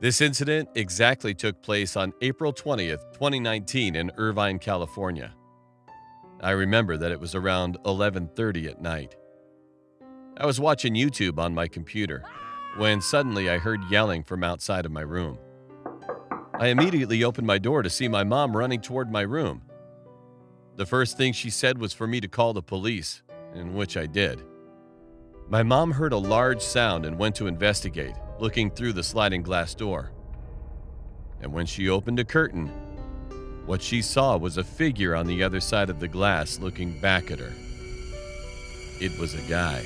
This incident exactly took place on April 20th, 2019 in Irvine, California. I remember that it was around 11:30 at night. I was watching YouTube on my computer when suddenly I heard yelling from outside of my room. I immediately opened my door to see my mom running toward my room. The first thing she said was for me to call the police, in which I did. My mom heard a large sound and went to investigate, looking through the sliding glass door. And when she opened a curtain, what she saw was a figure on the other side of the glass looking back at her. It was a guy.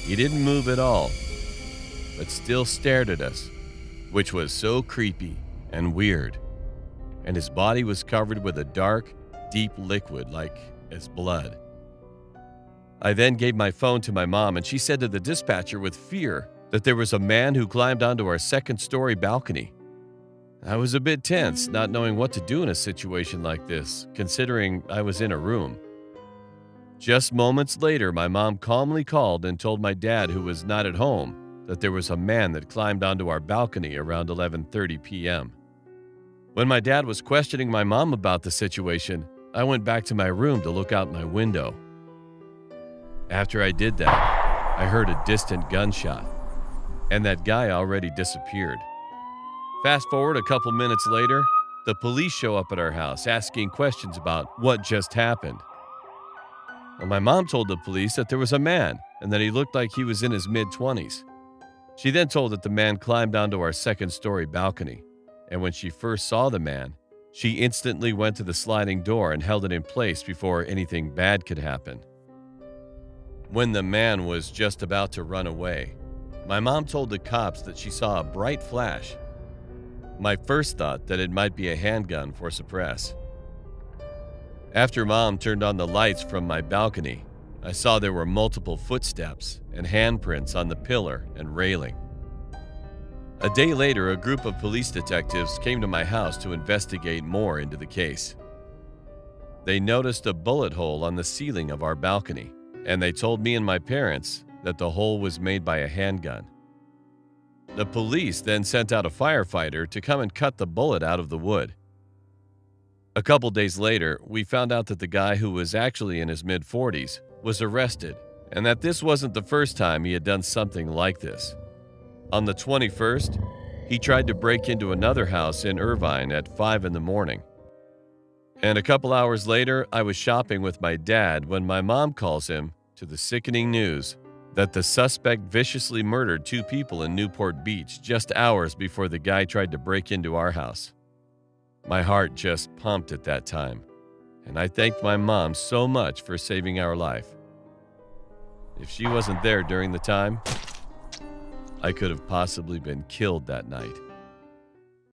He didn't move at all, but still stared at us, which was so creepy and weird. And his body was covered with a dark, deep liquid like as blood. I then gave my phone to my mom, and she said to the dispatcher with fear that there was a man who climbed onto our second-story balcony. I was a bit tense, not knowing what to do in a situation like this, considering I was in a room. Just moments later, my mom calmly called and told my dad, who was not at home, that there was a man that climbed onto our balcony around 11:30 p.m. When my dad was questioning my mom about the situation, I went back to my room to look out my window. After I did that, I heard a distant gunshot, and that guy already disappeared. Fast forward a couple minutes later, the police show up at our house asking questions about what just happened. Well, my mom told the police that there was a man and that he looked like he was in his mid-20s. She then told that the man climbed onto our second-story balcony, and when she first saw the man, she instantly went to the sliding door and held it in place before anything bad could happen. When the man was just about to run away, my mom told the cops that she saw a bright flash. My first thought that it might be a handgun for suppress. After Mom turned on the lights from my balcony, I saw there were multiple footsteps and handprints on the pillar and railing. A day later, a group of police detectives came to my house to investigate more into the case. They noticed a bullet hole on the ceiling of our balcony, and they told me and my parents that the hole was made by a handgun. The police then sent out a firefighter to come and cut the bullet out of the wood. A couple days later, we found out that the guy, who was actually in his mid-40s, was arrested, and that this wasn't the first time he had done something like this. On the 21st, he tried to break into another house in Irvine at 5 in the morning. And a couple hours later, I was shopping with my dad when my mom calls him to the sickening news that the suspect viciously murdered 2 people in Newport Beach just hours before the guy tried to break into our house. My heart just pumped at that time, and I thanked my mom so much for saving our life. If she wasn't there during the time, I could have possibly been killed that night.